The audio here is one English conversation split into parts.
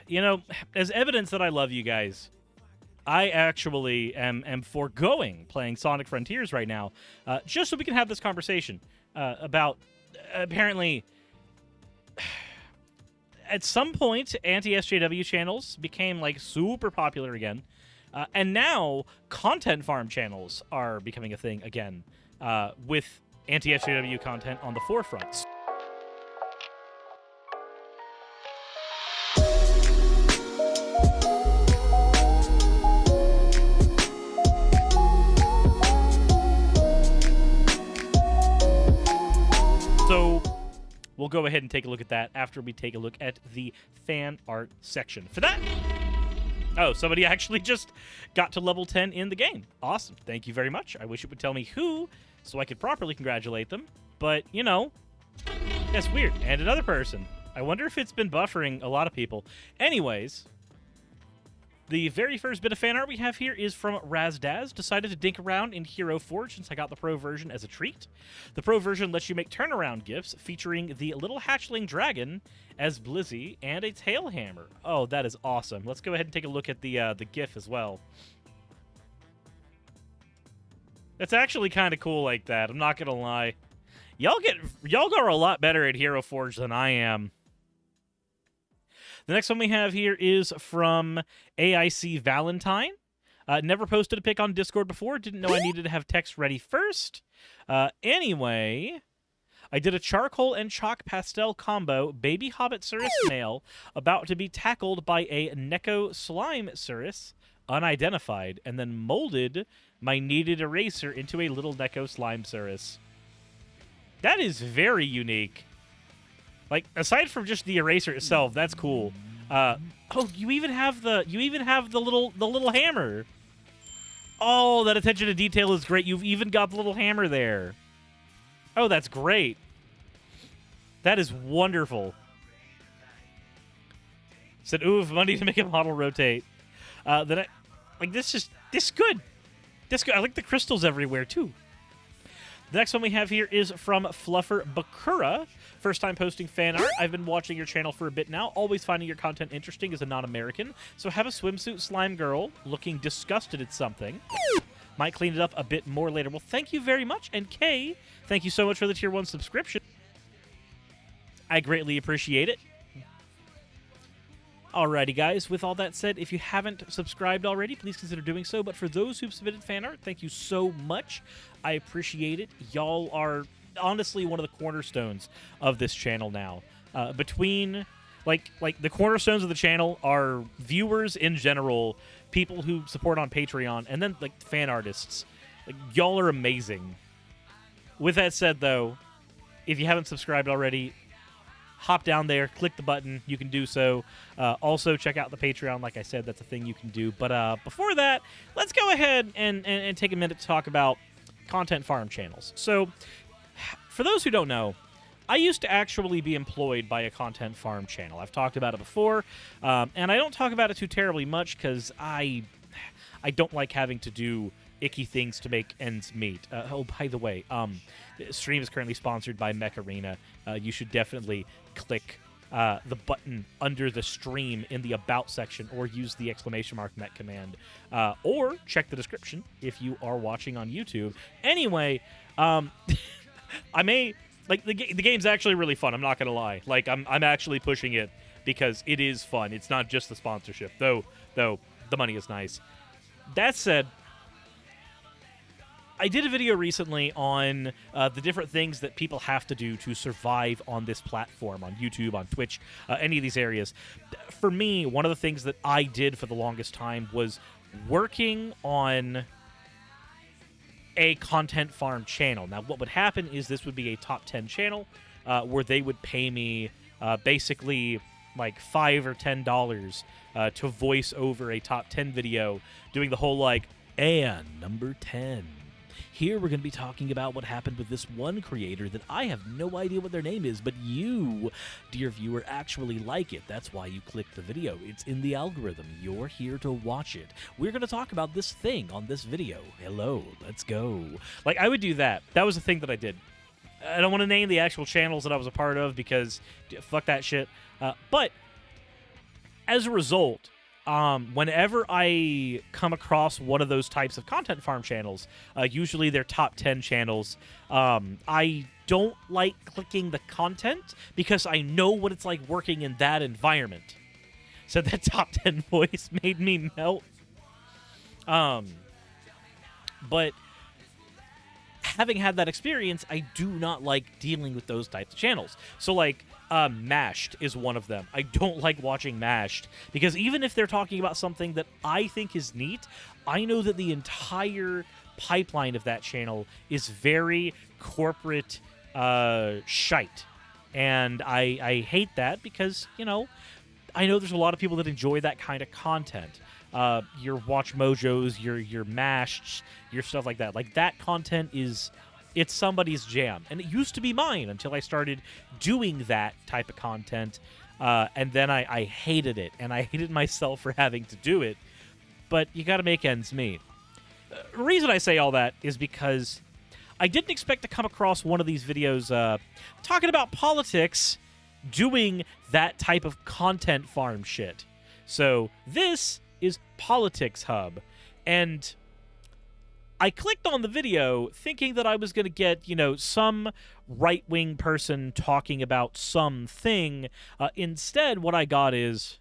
you know, as evidence that I love you guys, I actually am foregoing playing Sonic Frontiers right now, just so we can have this conversation about apparently. At some point, anti-SJW channels became like super popular again, and now content farm channels are becoming a thing again, with anti-SJW content on the forefront. So we'll go ahead and take a look at that after we take a look at the fan art section. For that, oh, somebody actually just got to level 10 in the game. Awesome. Thank you very much. I wish it would tell me who so I could properly congratulate them. But, you know, that's weird. And another person. I wonder if it's been buffering a lot of people. Anyways, the very first bit of fan art we have here is from Razdaz. Decided to dink around in Hero Forge since I got the Pro version as a treat. The Pro version lets you make turnaround gifts featuring the little hatchling dragon as Blizzy and a tail hammer. Oh, that is awesome. Let's go ahead and take a look at the GIF as well. That's actually kind of cool like that. I'm not gonna lie. Y'all are a lot better at Hero Forge than I am. The next one we have here is from AIC Valentine. Never posted a pic on Discord before. Didn't know I needed to have text ready first. Anyway, I did a charcoal and chalk pastel combo, baby hobbit Suris male, about to be tackled by a Neko slime Suris, unidentified, and then molded my needed eraser into a little Neko slime Suris. That is very unique. Like, aside from just the eraser itself, that's cool. Oh, you even have the little hammer. Oh, that attention to detail is great. You've even got the little hammer there. Oh, that's great. That is wonderful. Said, ooh, money to make a model rotate. Then this is good. This good. I like the crystals everywhere too. The next one we have here is from Fluffer Bakura. First time posting fan art. I've been watching your channel for a bit now, always finding your content interesting as a non-American. So have a swimsuit slime girl looking disgusted at something. Might clean it up a bit more later. Well, thank you very much. And Kay, thank you so much for the Tier 1 subscription. I greatly appreciate it. Alrighty, guys. With all that said, if you haven't subscribed already, please consider doing so. But for those who've submitted fan art, thank you so much. I appreciate it. Y'all are honestly one of the cornerstones of this channel now. Between like the cornerstones of the channel are viewers in general, people who support on Patreon, and then like fan artists. Like, y'all are amazing. With that said, though, if you haven't subscribed already, hop down there, click the button. You can do so. Also, check out the Patreon. Like I said, that's a thing you can do. But before that, let's go ahead and take a minute to talk about content farm channels. So, for those who don't know, I used to actually be employed by a content farm channel. I've talked about it before, and I don't talk about it too terribly much because I don't like having to do icky things to make ends meet. Oh, by the way, the stream is currently sponsored by Mech Arena. You should definitely click the button under the stream in the About section, or use the !Mech command, or check the description if you are watching on YouTube. Anyway, I may... Like, the game's actually really fun, I'm not gonna lie. Like, I'm actually pushing it because it is fun. It's not just the sponsorship, though the money is nice. That said, I did a video recently on the different things that people have to do to survive on this platform, on YouTube, on Twitch, any of these areas. For me, one of the things that I did for the longest time was working on a content farm channel. Now, what would happen is this would be a top 10 channel where they would pay me basically like $5 or $10 to voice over a top 10 video, doing the whole like, and number 10. Here we're going to be talking about what happened with this one creator that I have no idea what their name is, but you, dear viewer, actually like it. That's why you clicked the video. It's in the algorithm. You're here to watch it. We're going to talk about this thing on this video. Hello, let's go. Like, I would do that. That was the thing that I did. I don't want to name the actual channels that I was a part of because fuck that shit. But as a result, whenever I come across one of those types of content farm channels, usually they're top 10 channels, I don't like clicking the content because I know what it's like working in that environment. So that top 10 voice made me melt. But having had that experience, I do not like dealing with those types of channels. So, like, Mashed is one of them. I don't like watching Mashed because even if they're talking about something that I think is neat, I know that the entire pipeline of that channel is very corporate shite. And I hate that because, you know, I know there's a lot of people that enjoy that kind of content. Your Watch Mojos, your Mashed, your stuff like that. Like, that content it's somebody's jam. And it used to be mine until I started doing that type of content. And then I hated it. And I hated myself for having to do it. But you got to make ends meet. The reason I say all that is because I didn't expect to come across one of these videos talking about politics doing that type of content farm shit. So this is Politics Hub, and I clicked on the video thinking that I was going to get, you know, some right-wing person talking about something. Instead, what I got is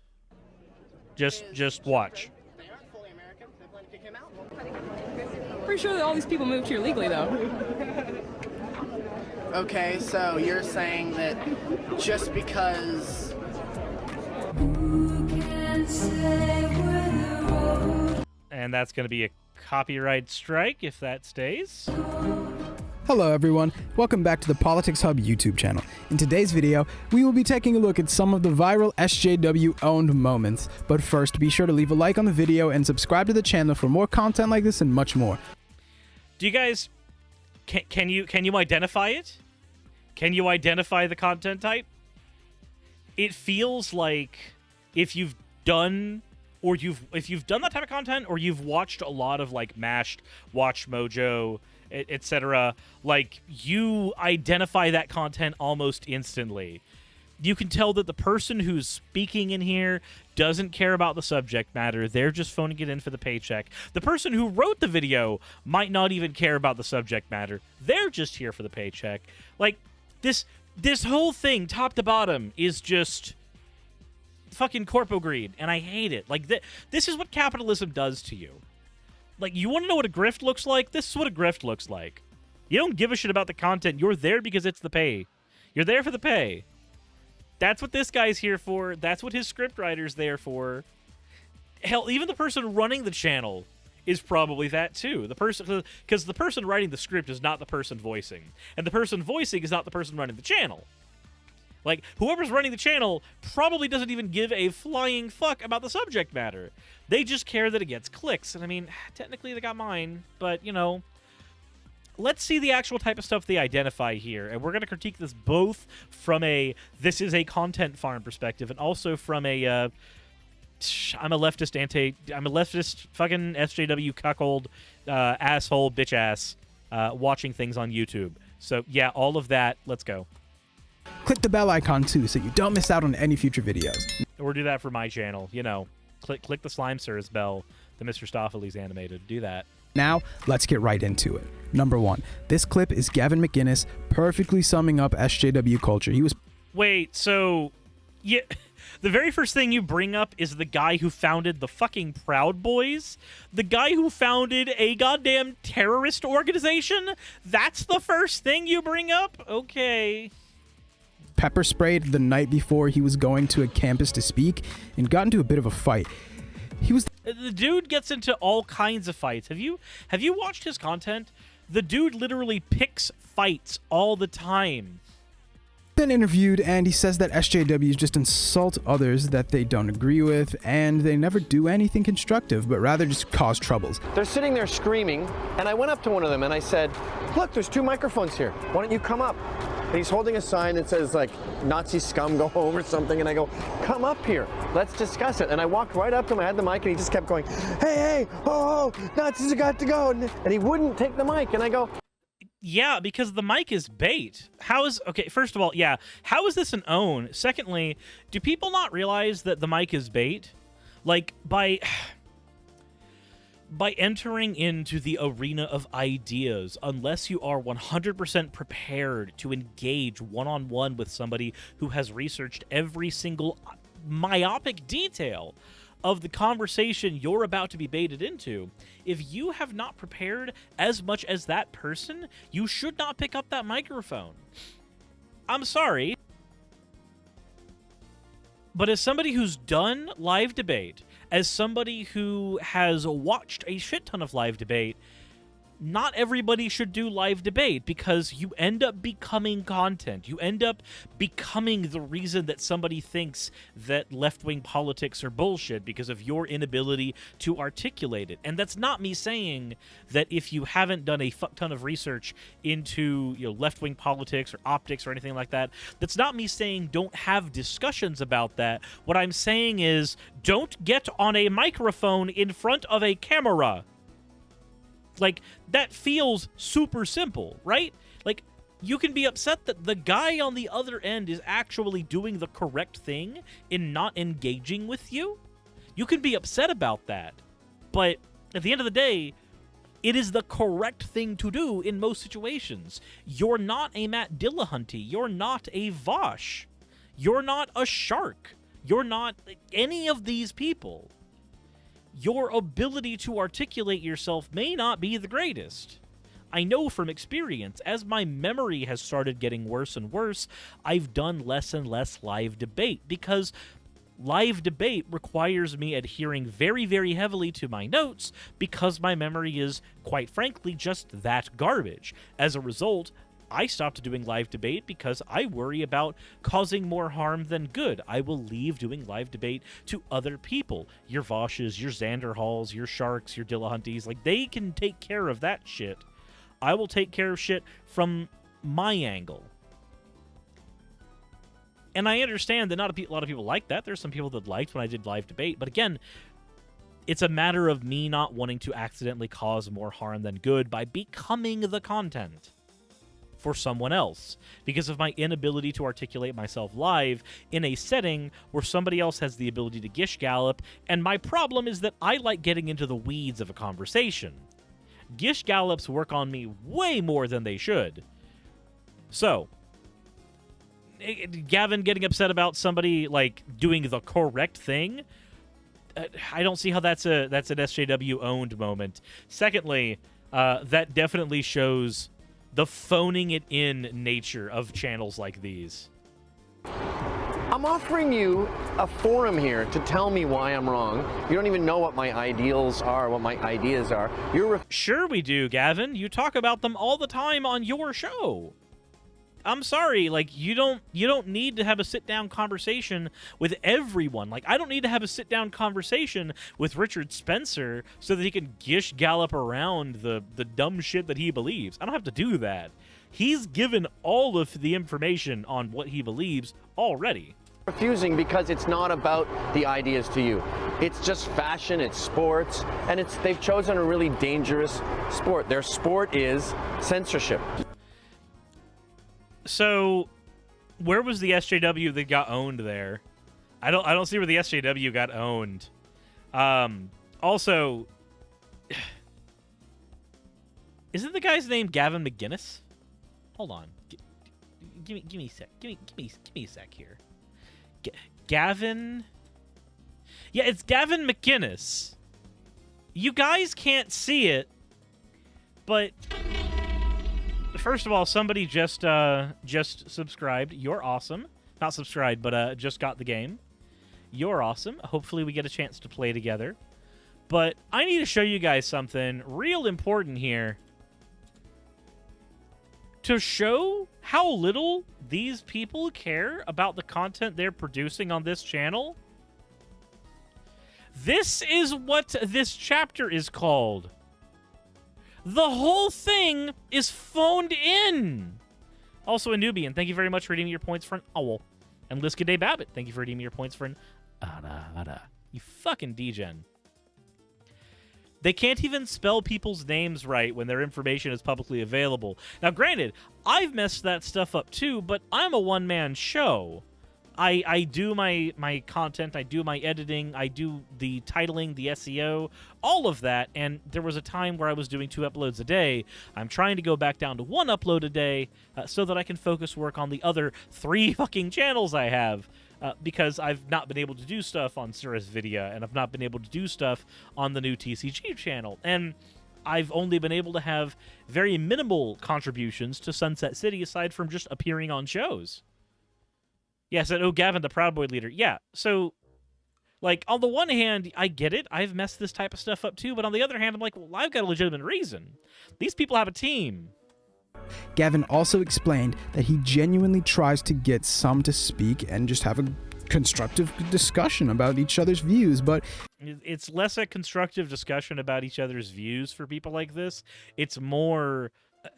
just watch. They aren't fully American. They plan to kick him out. Pretty sure that all these people moved here legally, though. Okay, so you're saying that just because... And that's going to be a copyright strike if that stays. Hello everyone, welcome back to the Politics Hub YouTube channel. In today's video, we will be taking a look at some of the viral SJW-owned moments. But first, be sure to leave a like on the video and subscribe to the channel for more content like this and much more. Do you guys... Can you identify it? Can you identify the content type? It feels like if you've done that type of content, or you've watched a lot of like Mashed, Watch Mojo, etc., like you identify that content almost instantly. You can tell that the person who's speaking in here doesn't care about the subject matter. They're just phoning it in for the paycheck. The person who wrote the video might not even care about the subject matter. They're just here for the paycheck. Like, this whole thing, top to bottom, is just fucking corpo greed, and I hate it. Like, this is what capitalism does to you. Like, you want to know what a grift looks like? This is what a grift looks like. You don't give a shit about the content. You're there because it's the pay. You're there for the pay. That's what this guy's here for. That's what his scriptwriter's there for. Hell, even the person running the channel is probably that too. Because the person writing the script is not the person voicing. And the person voicing is not the person running the channel. Like, whoever's running the channel probably doesn't even give a flying fuck about the subject matter. They just care that it gets clicks. And I mean, technically they got mine, but, you know, let's see the actual type of stuff they identify here. And we're going to critique this both from this is a content farm perspective, and also from I'm a leftist fucking SJW cuckold asshole bitch ass watching things on YouTube. So yeah, all of that. Let's go. Click the bell icon too so you don't miss out on any future videos. Or do that for my channel. You know, click the Slime Sirs bell, the Mr. Stoffeles animated. Do that. Now, let's get right into it. Number 1. This clip is Gavin McGinnis perfectly summing up SJW culture. He was... Wait, so... Yeah, the very first thing you bring up is the guy who founded the fucking Proud Boys? The guy who founded a goddamn terrorist organization? That's the first thing you bring up? Okay. Pepper sprayed the night before he was going to a campus to speak and got into a bit of a fight. The dude gets into all kinds of fights. Have you watched his content? The dude literally picks fights all the time. Then interviewed, and he says that SJWs just insult others that they don't agree with, and they never do anything constructive, but rather just cause troubles. They're sitting there screaming, and I went up to one of them and I said, look, there's 2 microphones here. Why don't you come up? And he's holding a sign that says, like, Nazi scum, go home or something. And I go, come up here. Let's discuss it. And I walked right up to him. I had the mic, and he just kept going, hey, oh, Nazis have got to go. And he wouldn't take the mic. And I go, Yeah, because the mic is bait. Okay, first of all, yeah, how is this an own? Secondly, do people not realize that the mic is bait? Like, by entering into the arena of ideas, unless you are 100% prepared to engage one-on-one with somebody who has researched every single myopic detail of the conversation you're about to be baited into, if you have not prepared as much as that person, you should not pick up that microphone. I'm sorry. But as somebody who's done live debate, as somebody who has watched a shit ton of live debate, not everybody should do live debate because you end up becoming content. You end up becoming the reason that somebody thinks that left-wing politics are bullshit because of your inability to articulate it. And that's not me saying that if you haven't done a fuck ton of research into, left-wing politics or optics or anything like that, that's not me saying don't have discussions about that. What I'm saying is don't get on a microphone in front of a camera. Like, that feels super simple, right? Like, you can be upset that the guy on the other end is actually doing the correct thing in not engaging with you. You can be upset about that. But at the end of the day, it is the correct thing to do in most situations. You're not a Matt Dillahunty. You're not a Vosh. You're not a Shark. You're not any of these people. Your ability to articulate yourself may not be the greatest. I know from experience, as my memory has started getting worse and worse, I've done less and less live debate, because live debate requires me adhering very, very heavily to my notes, because my memory is, quite frankly, just that garbage. As a result, I stopped doing live debate because I worry about causing more harm than good. I will leave doing live debate to other people. Your Voshes, your Xanderhalls, your Sharks, your Dillahunties, like, they can take care of that shit. I will take care of shit from my angle. And I understand that not a lot of people like that. There's some people that liked when I did live debate. But again, it's a matter of me not wanting to accidentally cause more harm than good by becoming the content for someone else, because of my inability to articulate myself live in a setting where somebody else has the ability to gish gallop, and my problem is that I like getting into the weeds of a conversation. Gish gallops work on me way more than they should. So, Gavin getting upset about somebody, like, doing the correct thing, I don't see how that's an SJW-owned moment. Secondly, that definitely shows the phoning it in nature of channels like these. I'm offering you a forum here to tell me why I'm wrong. You don't even know what my ideals are, what my ideas are. Sure we do, Gavin. You talk about them all the time on your show. I'm sorry, like, you don't need to have a sit-down conversation with everyone. Like, I don't need to have a sit-down conversation with Richard Spencer so that he can gish gallop around the dumb shit that he believes. I don't have to do that. He's given all of the information on what he believes already. Refusing because it's not about the ideas to you. It's just fashion, it's sports, and they've chosen a really dangerous sport. Their sport is censorship. So, where was the SJW that got owned there? I don't see where the SJW got owned. Also, isn't the guy's name Gavin McGinnis? Hold on, give me a sec. Give me a sec here. Gavin. Yeah, it's Gavin McGinnis. You guys can't see it, but first of all, somebody just subscribed. You're awesome. Not subscribed, but just got the game. You're awesome. Hopefully we get a chance to play together. But I need to show you guys something real important here. To show how little these people care about the content they're producing on this channel, this is what this chapter is called. The whole thing is phoned in. Also, a Nubian, thank you very much for redeeming your points for an owl. And Liskaday Babbitt, thank you for redeeming your points for an ada. You fucking degen. They can't even spell people's names right when their information is publicly available. Now, granted, I've messed that stuff up too, but I'm a one-man show. I do my content, I do my editing, I do the titling, the SEO, all of that, and there was a time where I was doing 2 uploads a day. I'm trying to go back down to 1 upload a day so that I can focus work on the other 3 fucking channels I have, because I've not been able to do stuff on Suris Video, and I've not been able to do stuff on the new TCG channel, and I've only been able to have very minimal contributions to Sunset City aside from just appearing on shows. Yeah, so, oh, Gavin, the Proud Boy leader. Yeah, so, like, on the one hand, I get it. I've messed this type of stuff up too. But on the other hand, I'm like, well, I've got a legitimate reason. These people have a team. Gavin also explained that he genuinely tries to get some to speak and just have a constructive discussion about each other's views, but it's less a constructive discussion about each other's views for people like this. It's more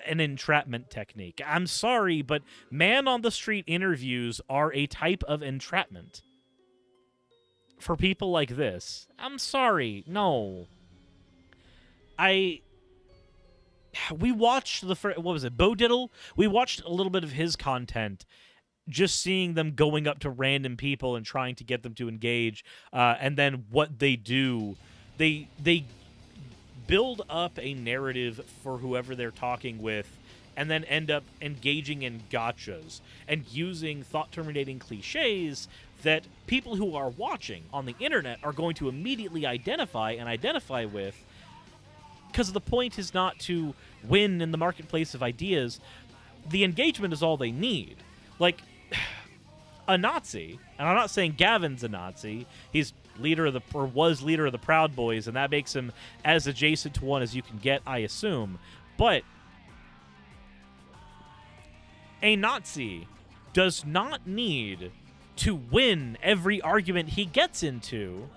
an entrapment technique. I'm sorry, but man-on-the-street interviews are a type of entrapment. For people like this. I'm sorry. No. We watched what was it, Bo Diddle? We watched a little bit of his content, just seeing them going up to random people and trying to get them to engage, and then what they do, they build up a narrative for whoever they're talking with, and then end up engaging in gotchas and using thought-terminating cliches that people who are watching on the internet are going to immediately identify with, because the point is not to win in the marketplace of ideas. The engagement is all they need. Like, a Nazi, and I'm not saying Gavin's a Nazi, he's leader of the, or was leader of the Proud Boys, and that makes him as adjacent to one as you can get, I assume. But a Nazi does not need to win every argument he gets into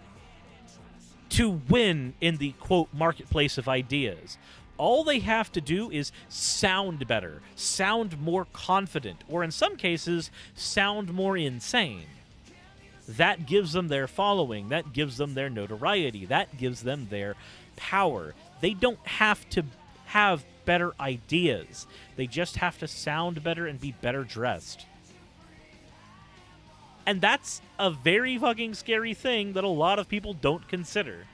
to win in the, quote, marketplace of ideas. All they have to do is sound better, sound more confident, or in some cases, sound more insane. That gives them their following, that gives them their notoriety, that gives them their power. They don't have to have better ideas. They just have to sound better and be better dressed. And that's a very fucking scary thing that a lot of people don't consider.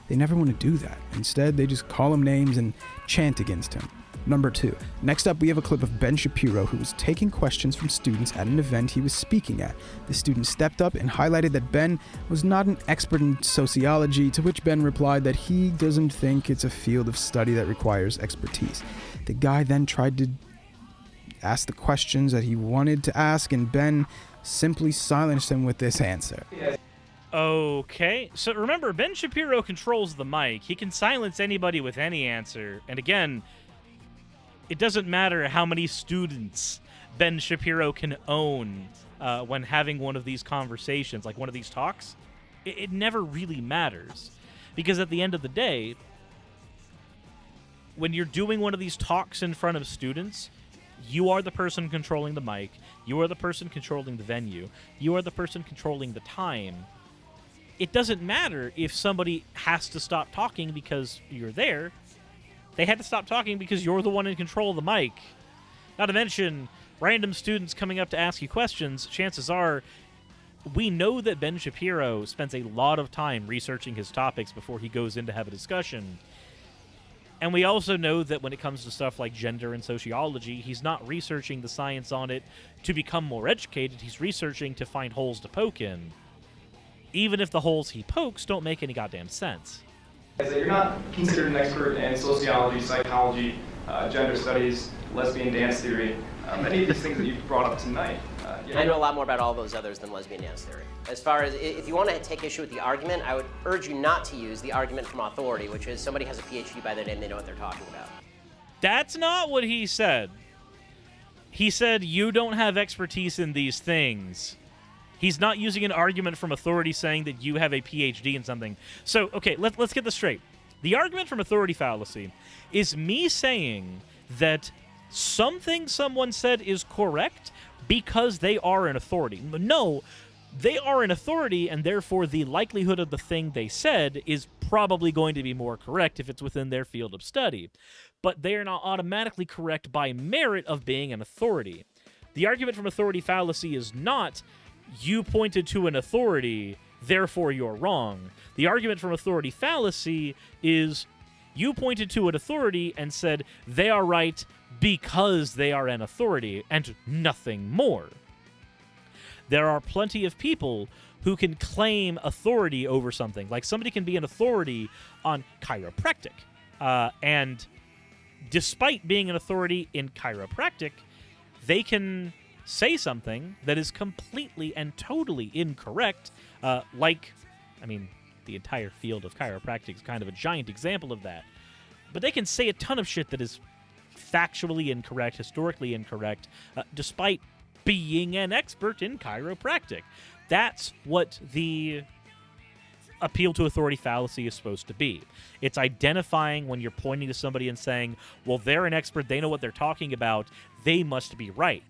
they never want to do that. Instead, they just call him names and chant against him. Number 2. Next up, we have a clip of Ben Shapiro, who was taking questions from students at an event he was speaking at. The student stepped up and highlighted that Ben was not an expert in sociology, to which Ben replied that he doesn't think it's a field of study that requires expertise. The guy then tried to ask the questions that he wanted to ask, and Ben simply silenced him with this answer. Okay, so remember, Ben Shapiro controls the mic. He can silence anybody with any answer. And again, it doesn't matter how many students Ben Shapiro can own when having one of these conversations, like one of these talks. It never really matters. Because at the end of the day, when you're doing one of these talks in front of students, you are the person controlling the mic, you are the person controlling the venue, you are the person controlling the time. It doesn't matter if somebody has to stop talking because you're there. They had to stop talking because you're the one in control of the mic. Not to mention, random students coming up to ask you questions, chances are, we know that Ben Shapiro spends a lot of time researching his topics before he goes in to have a discussion. And we also know that when it comes to stuff like gender and sociology, he's not researching the science on it to become more educated, he's researching to find holes to poke in. Even if the holes he pokes don't make any goddamn sense. Is that you're not considered an expert in sociology, psychology, gender studies, lesbian dance theory, any of these things that you've brought up tonight. I know a lot more about all those others than lesbian dance theory. As far as, if you want to take issue with the argument, I would urge you not to use the argument from authority, which is somebody has a PhD by their name, they know what they're talking about. That's not what he said. He said, you don't have expertise in these things. He's not using an argument from authority saying that you have a PhD in something. So, okay, let's get this straight. The argument from authority fallacy is me saying that something someone said is correct because they are an authority. No, they are an authority, and therefore the likelihood of the thing they said is probably going to be more correct if it's within their field of study. But they are not automatically correct by merit of being an authority. The argument from authority fallacy is not, you pointed to an authority, therefore you're wrong. The argument from authority fallacy is, you pointed to an authority and said they are right because they are an authority, and nothing more. There are plenty of people who can claim authority over something. Like, somebody can be an authority on chiropractic, and despite being an authority in chiropractic, they can say something that is completely and totally incorrect, the entire field of chiropractic is kind of a giant example of that. But they can say a ton of shit that is factually incorrect, historically incorrect, despite being an expert in chiropractic. That's what the appeal to authority fallacy is supposed to be. It's identifying when you're pointing to somebody and saying, well, they're an expert, they know what they're talking about, they must be right.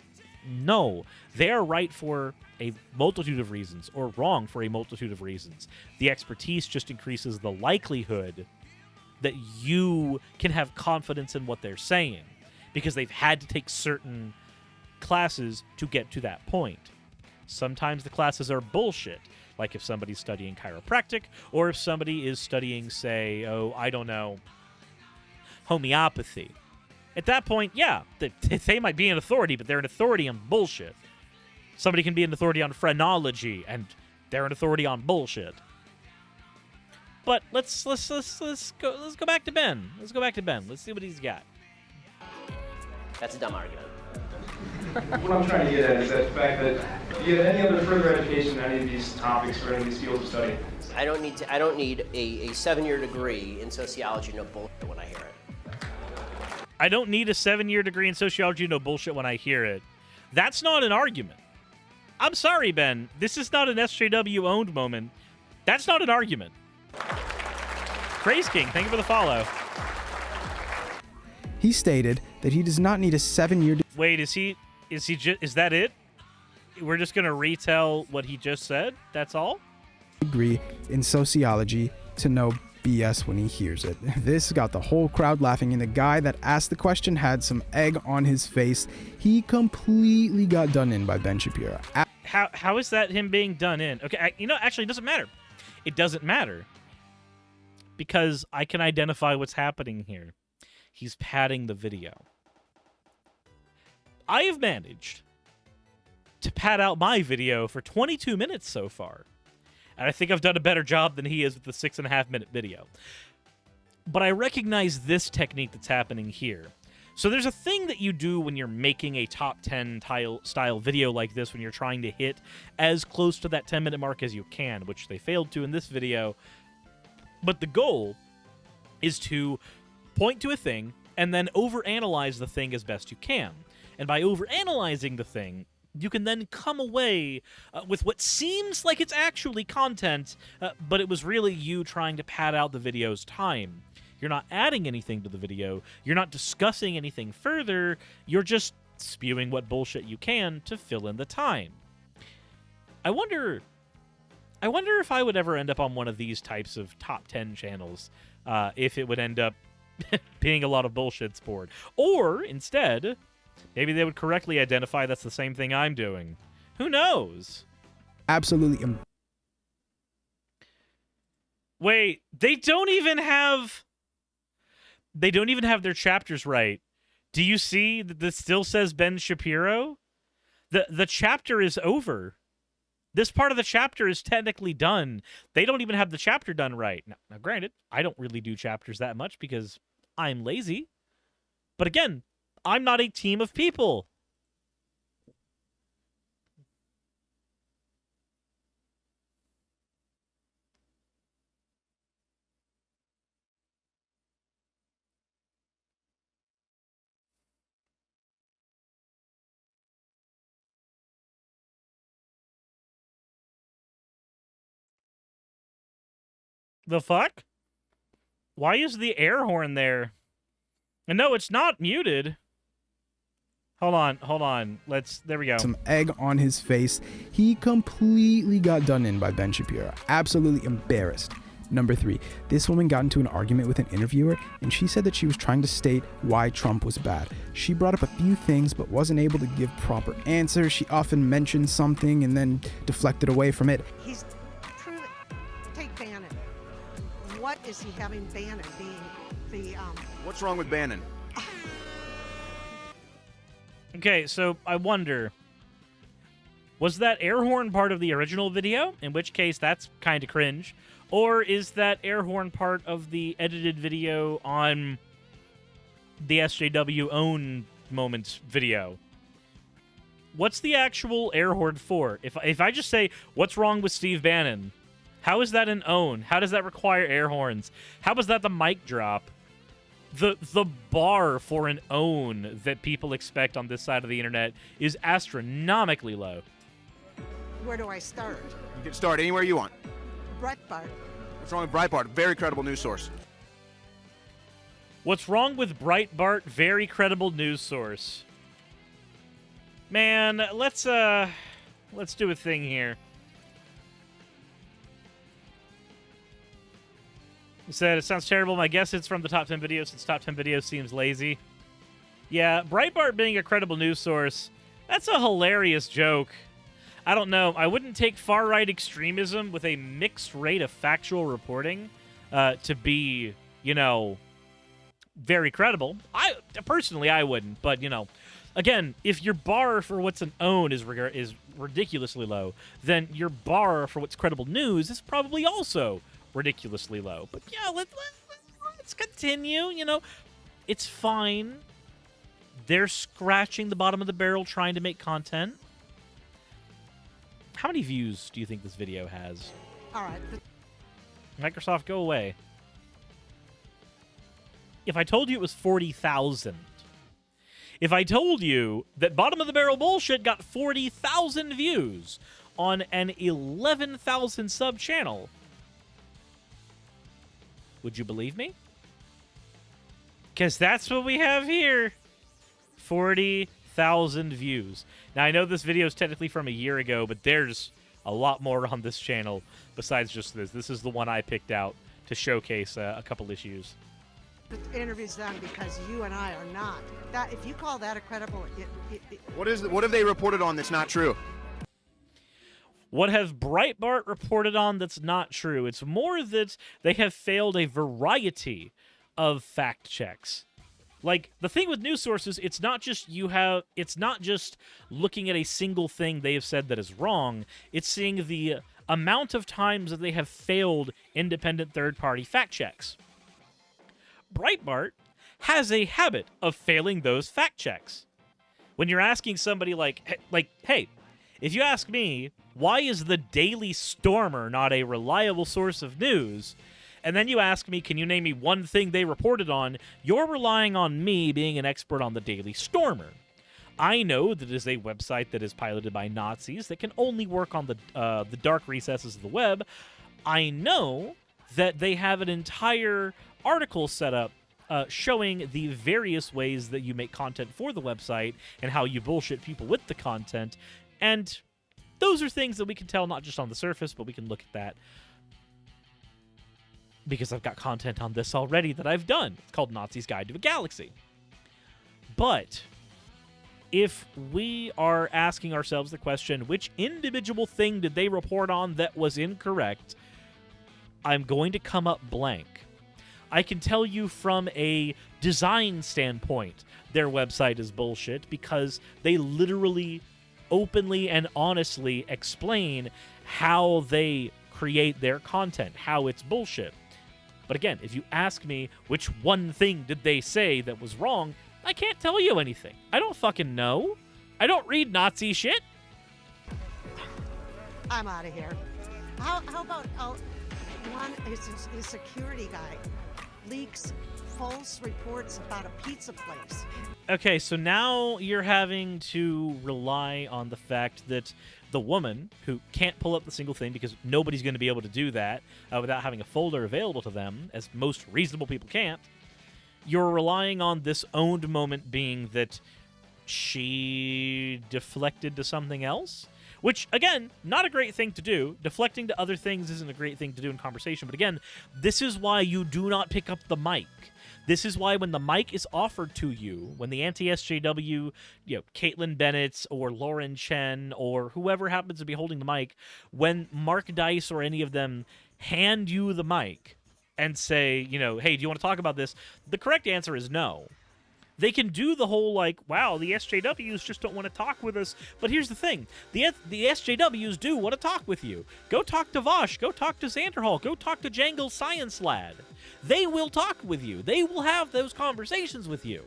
No, they are right for a multitude of reasons, or wrong for a multitude of reasons. The expertise just increases the likelihood that you can have confidence in what they're saying, because they've had to take certain classes to get to that point. Sometimes the classes are bullshit, like if somebody's studying chiropractic, or if somebody is studying, say, homeopathy. At that point, yeah, they might be an authority, but they're an authority on bullshit. Somebody can be an authority on phrenology, and they're an authority on bullshit. But let's go back to Ben. Let's go back to Ben. Let's see what he's got. That's a dumb argument. What I'm trying to get at is that fact that do you have any other further education in any of these topics or any of these fields of study? I don't need a 7-year degree in sociology, no bullshit when I hear it. I don't need a 7-year degree in sociology, no bullshit when I hear it. That's not an argument. I'm sorry, Ben. This is not an SJW-owned moment. That's not an argument. Craze King, thank you for the follow. He stated that he does not need a 7-year Wait, is that it? We're just gonna retell what he just said? That's all? degree in sociology to know BS when he hears it. This got the whole crowd laughing, and the guy that asked the question had some egg on his face. He completely got done in by Ben Shapiro. How is that him being done in? Okay, actually, it doesn't matter. It doesn't matter. Because I can identify what's happening here. He's padding the video. I have managed to pad out my video for 22 minutes so far. And I think I've done a better job than he is with the 6.5-minute video. But I recognize this technique that's happening here. So there's a thing that you do when you're making a top 10 style video like this, when you're trying to hit as close to that 10-minute mark as you can, which they failed to in this video. But the goal is to point to a thing and then overanalyze the thing as best you can. And by overanalyzing the thing, you can then come away with what seems like it's actually content, but it was really you trying to pad out the video's time. You're not adding anything to the video. You're not discussing anything further. You're just spewing what bullshit you can to fill in the time. I wonder if I would ever end up on one of these types of top 10 channels, if it would end up being a lot of bullshit sport. Or, instead, maybe they would correctly identify that's the same thing I'm doing. Who knows? Absolutely. Wait, they don't even have their chapters right. Do you see that this still says Ben Shapiro? The chapter is over. This part of the chapter is technically done. They don't even have the chapter done right. Now, granted, I don't really do chapters that much because I'm lazy. But again, I'm not a team of people. The fuck? Why is the air horn there? And no, it's not muted. Hold on. There we go. Some egg on his face. He completely got done in by Ben Shapiro. Absolutely embarrassed. Number 3, this woman got into an argument with an interviewer, and she said that she was trying to state why Trump was bad. She brought up a few things but wasn't able to give proper answers. She often mentioned something and then deflected away from it. He's proven. Take Bannon. What is he having Bannon being the? What's wrong with Bannon? Okay, so I wonder, was that air horn part of the original video? In which case, that's kind of cringe. Or is that air horn part of the edited video on the SJW own moments video? What's the actual air horn for? If I just say, what's wrong with Steve Bannon? How is that an own? How does that require air horns? How is that the mic drop? The bar for an own that people expect on this side of the internet is astronomically low. Where do I start? You can start anywhere you want. Breitbart. What's wrong with Breitbart? Very credible news source. What's wrong with Breitbart? Very credible news source. Man, let's do a thing here. He said, it sounds terrible. My guess it's from the top 10 videos since top 10 videos seems lazy. Yeah, Breitbart being a credible news source, that's a hilarious joke. I don't know. I wouldn't take far-right extremism with a mixed rate of factual reporting to be, very credible. Personally, I wouldn't. But, again, if your bar for what's an own is ridiculously low, then your bar for what's credible news is probably also ridiculously low. But yeah, let's continue. It's fine. They're scratching the bottom of the barrel trying to make content. How many views do you think this video has? All right. Microsoft, go away. If I told you it was 40,000, if I told you that Bottom of the Barrel Bullshit got 40,000 views on an 11,000 sub channel, would you believe me? Because that's what we have here. 40,000 views. Now, I know this video is technically from a year ago, but there's a lot more on this channel besides just this. This is the one I picked out to showcase a couple issues. The interview's done because you and I are not. That if you call that a credible, What have they reported on that's not true? What have Breitbart reported on that's not true? It's more that they have failed a variety of fact checks. Like, the thing with news sources, it's not just looking at a single thing they have said that is wrong. It's seeing the amount of times that they have failed independent third-party fact checks. Breitbart has a habit of failing those fact checks. When you're asking somebody hey, if you ask me, why is the Daily Stormer not a reliable source of news? And then you ask me, can you name me one thing they reported on? You're relying on me being an expert on the Daily Stormer. I know that it is a website that is piloted by Nazis that can only work on the dark recesses of the web. I know that they have an entire article set up showing the various ways that you make content for the website and how you bullshit people with the content. And those are things that we can tell not just on the surface, but we can look at that because I've got content on this already that I've done. It's called Nazi's Guide to a Galaxy. But if we are asking ourselves the question, which individual thing did they report on that was incorrect, I'm going to come up blank. I can tell you from a design standpoint, their website is bullshit because they literally openly and honestly explain how they create their content, how it's bullshit. But again, if you ask me which one thing did they say that was wrong, I can't tell you anything. I don't fucking know. I don't read Nazi shit. I'm out of here. How about one is a security guy leaks false reports about a pizza place. Okay, so now you're having to rely on the fact that the woman who can't pull up the single thing because nobody's going to be able to do that without having a folder available to them, as most reasonable people can't, you're relying on this owned moment being that she deflected to something else. Which, again, not a great thing to do. Deflecting to other things isn't a great thing to do in conversation. But again, this is why you do not pick up the mic. This is why when the mic is offered to you, when the anti-SJW, Caitlin Bennett or Lauren Chen or whoever happens to be holding the mic, when Mark Dice or any of them hand you the mic and say, hey, do you want to talk about this? The correct answer is no. They can do the whole, wow, the SJWs just don't want to talk with us. But here's the thing. The SJWs do want to talk with you. Go talk to Vosh. Go talk to Xanderhall. Go talk to Jangle Science Lad. They will talk with you. They will have those conversations with you.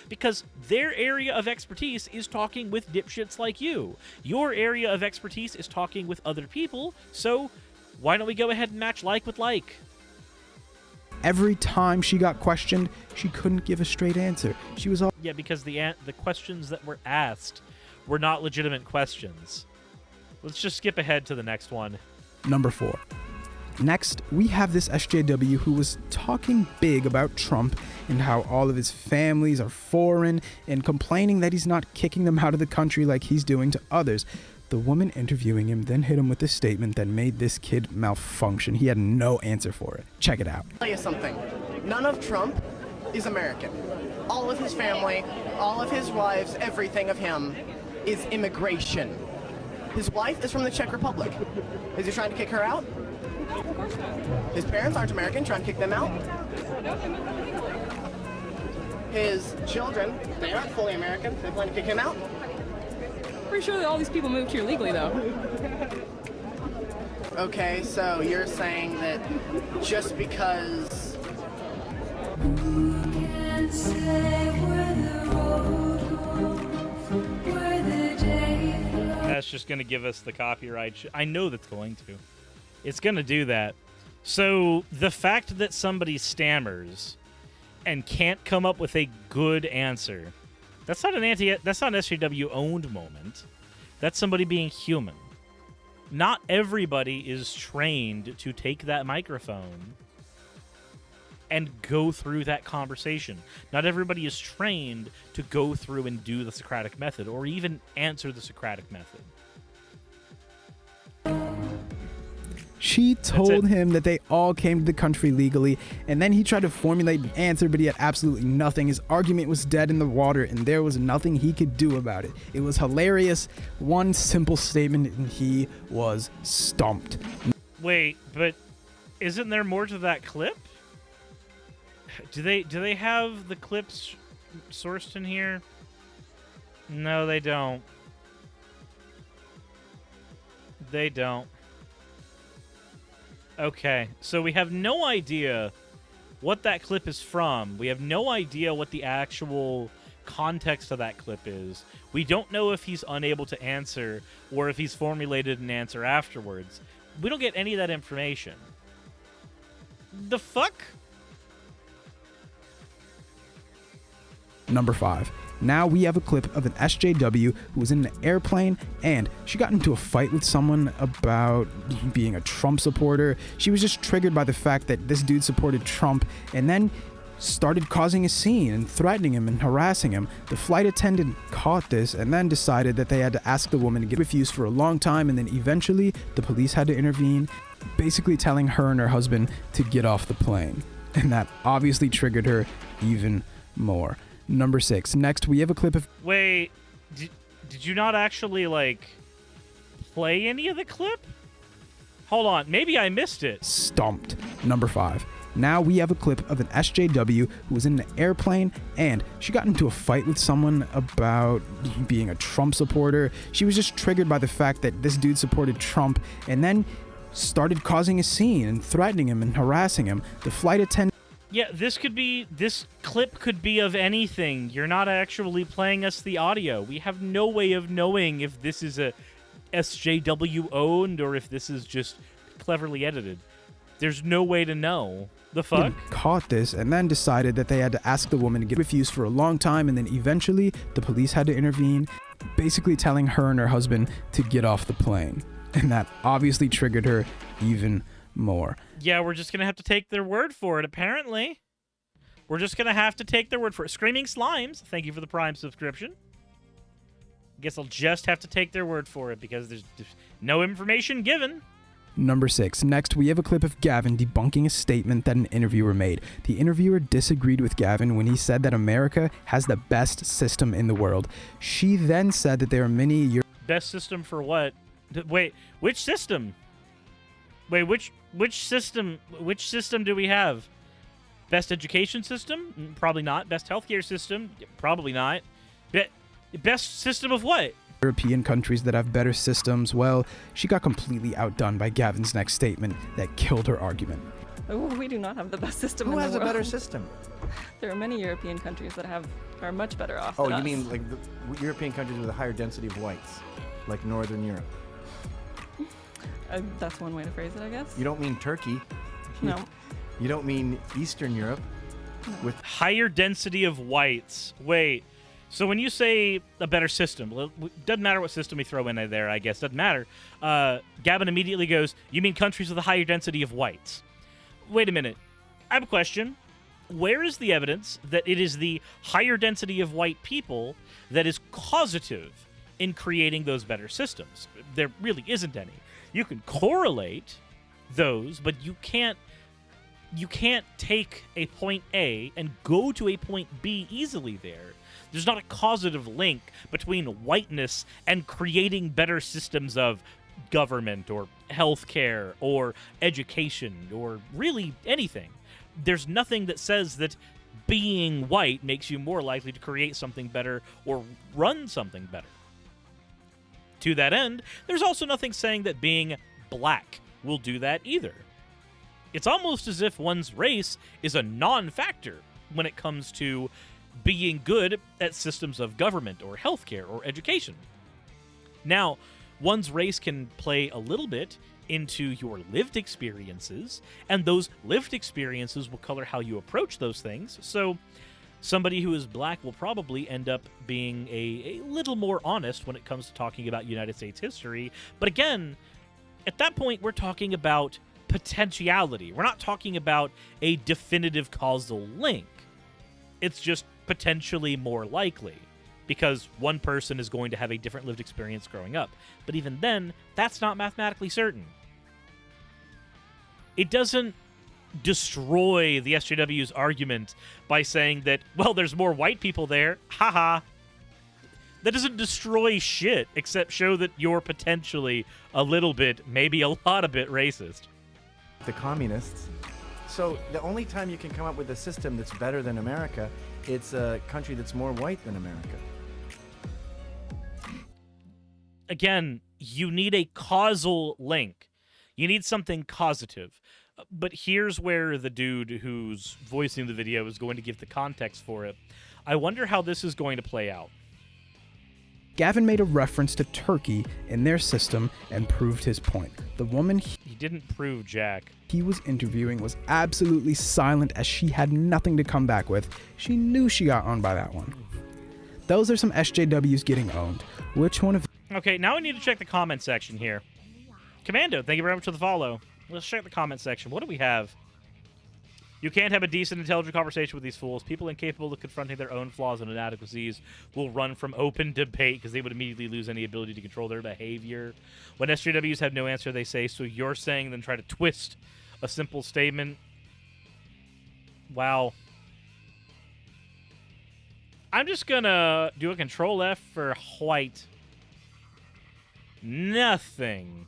Because their area of expertise is talking with dipshits like you. Your area of expertise is talking with other people. So why don't we go ahead and match like with like? Every time she got questioned, she couldn't give a straight answer. She was all... Yeah, because the questions that were asked were not legitimate questions. Let's just skip ahead to the next one. Number 4. Next, we have this SJW who was talking big about Trump and how all of his families are foreign and complaining that he's not kicking them out of the country like he's doing to others. The woman interviewing him then hit him with a statement that made this kid malfunction. He had no answer for it. Check it out. I'll tell you something. None of Trump is American. All of his family, all of his wives, everything of him is immigration. His wife is from the Czech Republic. Is he trying to kick her out? Of course not. His parents aren't American, trying to kick them out? His children, they aren't fully American. They plan to kick him out? Pretty sure that all these people moved here legally, though. Okay, so you're saying that just because... That's just going to give us the copyright. I know that's going to. It's going to do that. So the fact that somebody stammers and can't come up with a good answer, that's not an SJW owned moment. That's somebody being human. Not everybody is trained to take that microphone and go through that conversation. Not everybody is trained to go through and do the Socratic method or even answer the Socratic method. She told him that they all came to the country legally, and then he tried to formulate an answer, but he had absolutely nothing. His argument was dead in the water, and there was nothing he could do about it. It was hilarious. One simple statement, and he was stumped. Wait, but isn't there more to that clip? Do they have the clips sourced in here? No, they don't. They don't. Okay, so we have no idea what that clip is from. We have no idea what the actual context of that clip is. We don't know if he's unable to answer or if he's formulated an answer afterwards. We don't get any of that information. The fuck? Number 5. Now we have a clip of an SJW who was in an airplane and she got into a fight with someone about being a Trump supporter. She was just triggered by the fact that this dude supported Trump and then started causing a scene and threatening him and harassing him. The flight attendant caught this and then decided that they had to ask the woman to get refused for a long time, and then eventually the police had to intervene, basically telling her and her husband to get off the plane. And that obviously triggered her even more. Number 6. Next, we have a clip of... Wait, did you not actually, play any of the clip? Hold on, maybe I missed it. Stomped. Number 5. Now we have a clip of an SJW who was in an airplane and she got into a fight with someone about being a Trump supporter. She was just triggered by the fact that this dude supported Trump and then started causing a scene and threatening him and harassing him. The flight attendant... Yeah, this clip could be of anything. You're not actually playing us the audio. We have no way of knowing if this is a SJW owned or if this is just cleverly edited. There's no way to know. The fuck? Caught this and then decided that they had to ask the woman to get refused for a long time, and then eventually the police had to intervene, basically telling her and her husband to get off the plane. And that obviously triggered her even more. Yeah, we're just going to have to take their word for it, apparently. We're just going to have to take their word for it. Screaming Slimes, thank you for the Prime subscription. Guess I'll just have to take their word for it because there's no information given. Number 6. Next, we have a clip of Gavin debunking a statement that an interviewer made. The interviewer disagreed with Gavin when he said that America has the best system in the world. She then said that there are many... Best system for what? Wait, which system? Wait, which system? Which system do we have? Best education system? Probably not. Best healthcare system? Probably not. Best system of what? European countries that have better systems. Well, she got completely outdone by Gavin's next statement that killed her argument. Oh, we do not have the best system Who in the has world. a better system? There are many European countries that are much better off Oh, than you us. mean like the European countries with a higher density of whites, like Northern Europe? That's one way to phrase it, I guess. You don't mean Turkey. No. You don't mean Eastern Europe. With higher density of whites. Wait. So when you say a better system, doesn't matter what system we throw in there, I guess. Doesn't matter. Gavin immediately goes, you mean countries with a higher density of whites? Wait a minute. I have a question. Where is the evidence that it is the higher density of white people that is causative in creating those better systems? There really isn't any. You can correlate those, but you can't take a point A and go to a point B easily there. There's not a causative link between whiteness and creating better systems of government or healthcare or education or really anything. There's nothing that says that being white makes you more likely to create something better or run something better. To that end, there's also nothing saying that being black will do that either. It's almost as if one's race is a non-factor when it comes to being good at systems of government or healthcare or education. Now, one's race can play a little bit into your lived experiences, and those lived experiences will color how you approach those things. So somebody who is black will probably end up being a little more honest when it comes to talking about United States history. But again, at that point, we're talking about potentiality. We're not talking about a definitive causal link. It's just potentially more likely because one person is going to have a different lived experience growing up. But even then, that's not mathematically certain. It doesn't destroy the SJW's argument by saying that, well, there's more white people there. Haha. That doesn't destroy shit, except show that you're potentially a little bit, maybe a lot of bit racist. the communists. So the only time you can come up with a system that's better than America, it's a country that's more white than America. Again, you need a causal link. You need something causative. But here's where the dude who's voicing the video is going to give the context for it. I wonder how this is going to play out. Gavin made a reference to Turkey in their system and proved his point. The woman He didn't prove jack. he was interviewing was absolutely silent as she had nothing to come back with. She knew she got owned by that one. Those are some SJWs getting owned. Which one of... Okay, now we need to check the comment section here. Commando, thank you very much for the follow. Let's check the comment section. What do we have? You can't have a decent, intelligent conversation with these fools. People incapable of confronting their own flaws and inadequacies will run from open debate because they would immediately lose any ability to control their behavior. When SJWs have no answer, they say, so you're saying, then try to twist a simple statement. Wow. I'm just gonna do a Control F for white. Nothing.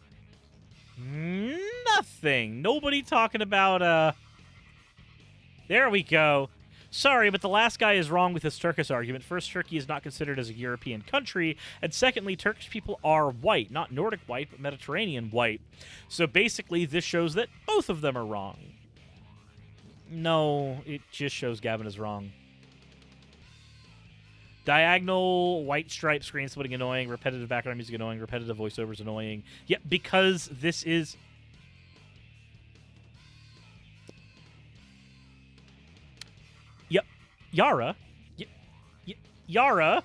Nothing. Nobody talking about, There we go. Sorry, but the last guy is wrong with his Turkish argument. First, Turkey is not considered as a European country. And secondly, Turkish people are white. Not Nordic white, but Mediterranean white. So basically, this shows that both of them are wrong. No, it just shows Gavin is wrong. Diagonal, white stripe, screen splitting annoying, repetitive background music annoying, repetitive voiceovers annoying. Yeah, because this is... Yep. Yara? Yara?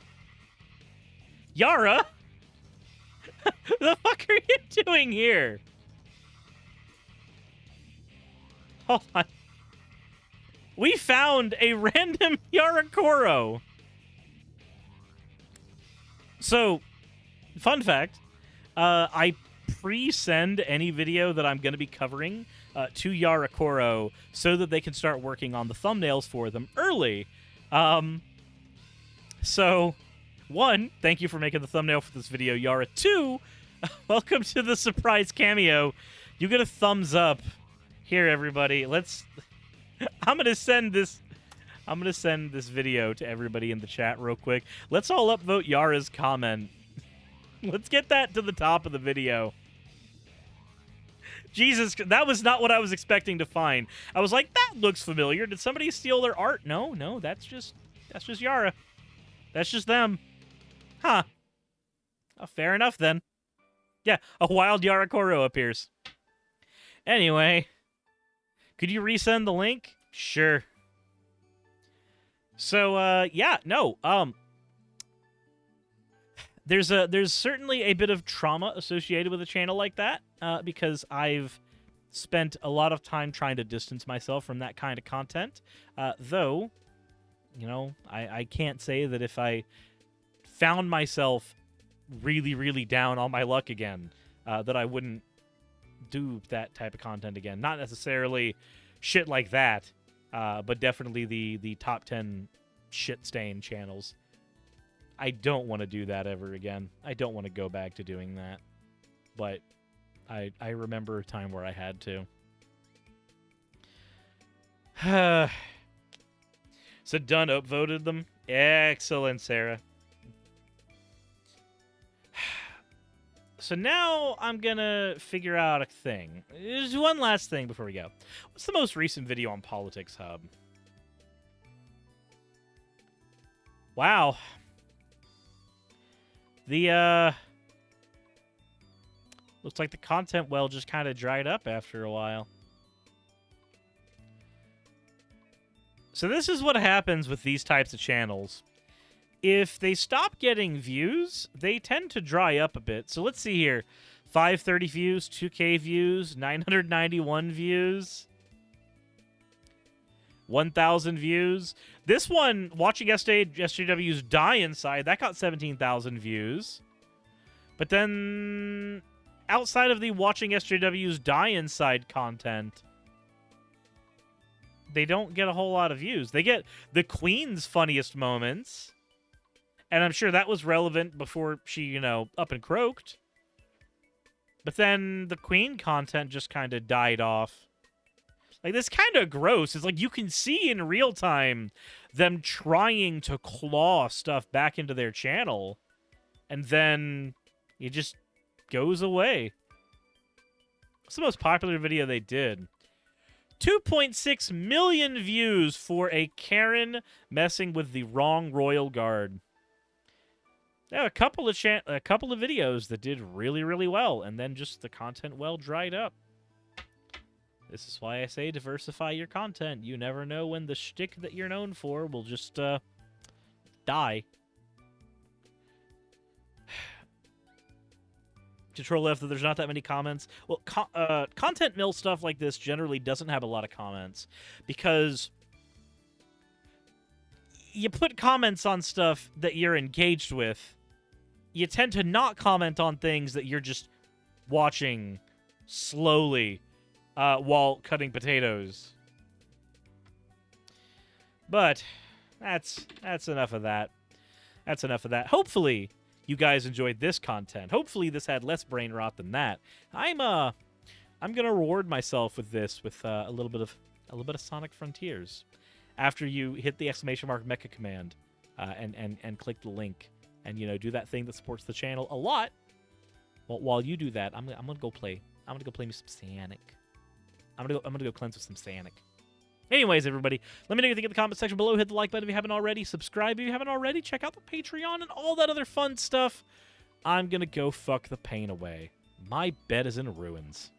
Yara? The fuck are you doing here? Hold on. We found a random Yara Koro. So, fun fact, I pre-send any video that I'm going to be covering to Yara Koro so that they can start working on the thumbnails for them early. So, 1, thank you for making the thumbnail for this video, Yara. 2, welcome to the surprise cameo. You get a thumbs up. Here, everybody. I'm gonna send this video to everybody in the chat real quick. Let's all upvote Yara's comment. Let's get that to the top of the video. Jesus, that was not what I was expecting to find. I was like, that looks familiar. Did somebody steal their art? No, that's just Yara. That's just them. Huh. Oh, fair enough, then. Yeah, a wild Yara Koro appears. Anyway, could you resend the link? Sure. So, yeah, no, there's certainly a bit of trauma associated with a channel like that, because I've spent a lot of time trying to distance myself from that kind of content, though, you know, I can't say that if I found myself really, really down on my luck again, that I wouldn't do that type of content again. Not necessarily shit like that, but definitely the top 10 shit stain channels. I don't want to do that ever again. I don't want to go back to doing that. But I remember a time where I had to. So Dunn upvoted them. Excellent, Sarah. So now I'm gonna figure out a thing. There's one last thing before we go. What's the most recent video on Politics Hub? Wow. The, looks like the content well just kind of dried up after a while. So this is what happens with these types of channels. If they stop getting views, they tend to dry up a bit. So let's see here. 530 views, 2K views, 991 views, 1,000 views. This one, watching SJW's Die Inside, that got 17,000 views. But then, outside of the watching SJW's Die Inside content, they don't get a whole lot of views. They get the Queen's funniest moments. And I'm sure that was relevant before she, you know, up and croaked. But then the Queen content just kind of died off. Like, this kind of gross. It's like you can see in real time them trying to claw stuff back into their channel. And then it just goes away. What's the most popular video they did? 2.6 million views for a Karen messing with the wrong royal guard. There are a couple of videos that did really, really well, and then just the content well dried up. This is why I say diversify your content. You never know when the shtick that you're known for will just die. To troll left that there's not that many comments. Well, content mill stuff like this generally doesn't have a lot of comments because you put comments on stuff that you're engaged with. You tend to not comment on things that you're just watching slowly while cutting potatoes. But that's enough of that. That's enough of that. Hopefully you guys enjoyed this content. Hopefully this had less brain rot than that. I'm gonna reward myself with this with a little bit of Sonic Frontiers. After you hit the ! Mecha command and click the link and, you know, do that thing that supports the channel a lot. Well, while you do that, I'm gonna go play me some Sonic. I'm gonna go cleanse with some Sonic. Anyways, everybody, let me know what you think in the comment section below. Hit the like button if you haven't already. Subscribe if you haven't already. Check out the Patreon and all that other fun stuff. I'm gonna go fuck the pain away. My bed is in ruins.